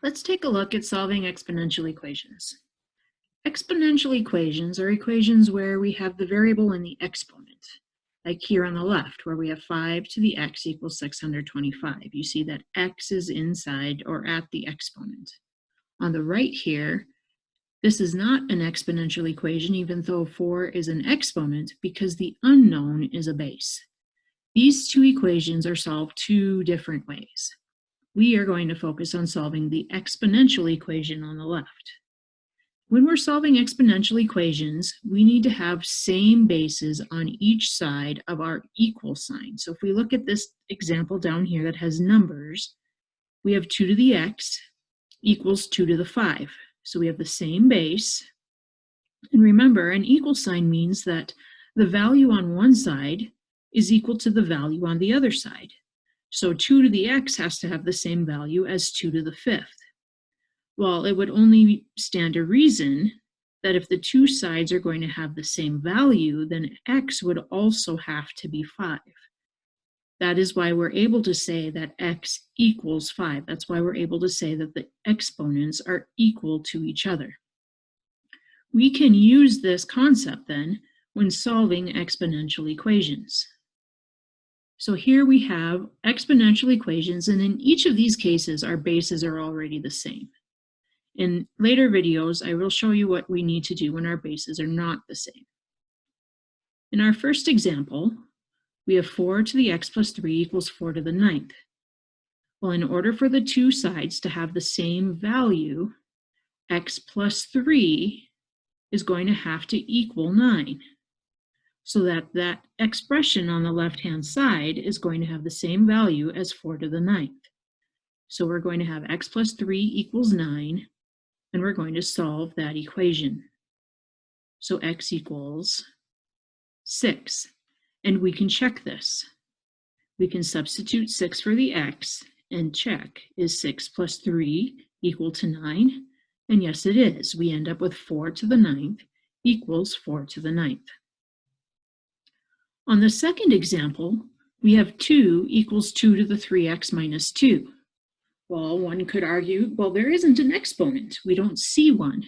Let's take a look at solving exponential equations. Exponential equations are equations where we have the variable in the exponent, like here on the left, where we have 5 to the x equals 625. You see that x is inside or at the exponent. On the right here, this is not an exponential equation, even though 4 is an exponent, because the unknown is a base. These two equations are solved two different ways. We are going to focus on solving the exponential equation on the left. When we're solving exponential equations, we need to have same bases on each side of our equal sign. So if we look at this example down here that has numbers, we have 2 to the x equals 2 to the 5. So we have the same base. And remember, an equal sign means that the value on one side is equal to the value on the other side. So 2 to the x has to have the same value as 2 to the 5th. Well, it would only stand to reason that if the two sides are going to have the same value, then x would also have to be 5. That is why we're able to say that x equals 5. That's why we're able to say that the exponents are equal to each other. We can use this concept then when solving exponential equations. So here we have exponential equations, and in each of these cases, our bases are already the same. In later videos, I will show you what we need to do when our bases are not the same. In our first example, we have 4 to the x plus 3 equals 4 to the 9th. Well, in order for the two sides to have the same value, x plus 3 is going to have to equal 9. So that expression on the left-hand side is going to have the same value as 4 to the 9th. So we're going to have x plus 3 equals 9, and we're going to solve that equation. So x equals 6, and we can check this. We can substitute 6 for the x and check, is 6 plus 3 equal to 9? And yes, it is. We end up with 4 to the 9th equals 4 to the 9th. On the second example, we have 2 equals 2 to the 3x minus 2. Well, one could argue, well, there isn't an exponent. We don't see one.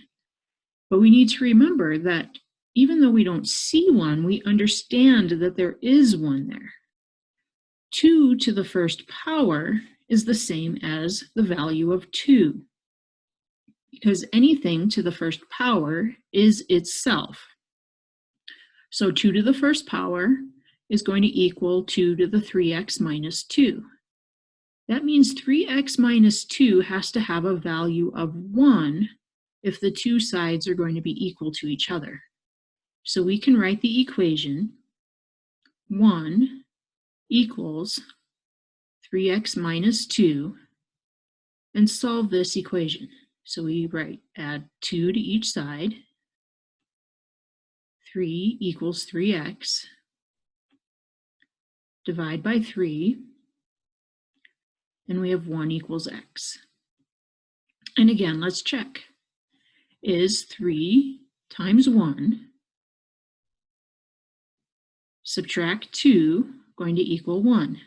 But we need to remember that even though we don't see one, we understand that there is one there. 2 to the first power is the same as the value of 2, because anything to the first power is itself. So 2 to the first power is going to equal 2 to the 3x minus 2. That means 3x minus 2 has to have a value of 1 if the two sides are going to be equal to each other. So we can write the equation 1 equals 3x minus 2 and solve this equation. So we add 2 to each side. 3 equals 3x. Divide by 3. And we have 1 equals x. And again, let's check. Is 3 times 1, subtract 2, going to equal 1?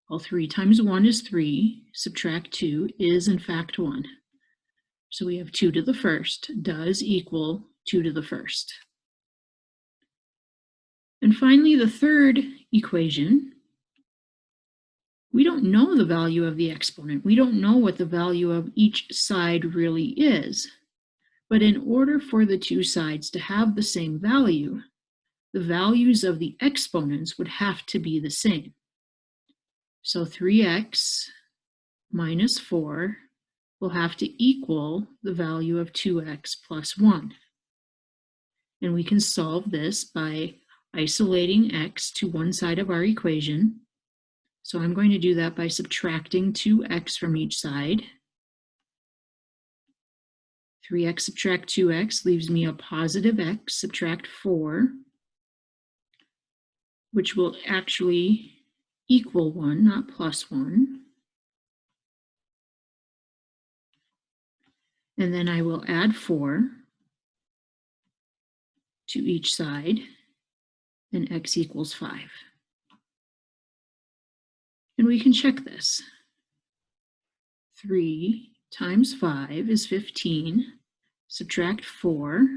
Well, 3 times 1 is 3, subtract 2 is in fact 1. So we have 2 to the first does equal 2 to the first. And finally, the third equation, we don't know the value of the exponent. We don't know what the value of each side really is. But in order for the two sides to have the same value, the values of the exponents would have to be the same. So 3x minus 4 will have to equal the value of 2x plus 1. And we can solve this by isolating x to one side of our equation. So I'm going to do that by subtracting 2x from each side. 3x subtract 2x leaves me a positive x, subtract 4, which will actually equal 1, not plus 1. And then I will add 4 to each side, and x equals 5. And we can check this. 3 times 5 is 15. Subtract 4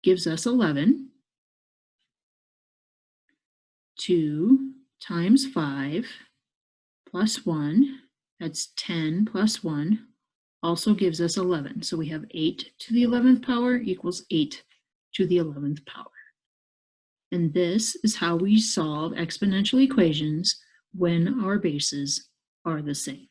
gives us 11. 2 times 5 plus 1, that's 10 plus 1, also gives us 11. So we have 8 to the 11th power equals 8 to the 11th power. And this is how we solve exponential equations when our bases are the same.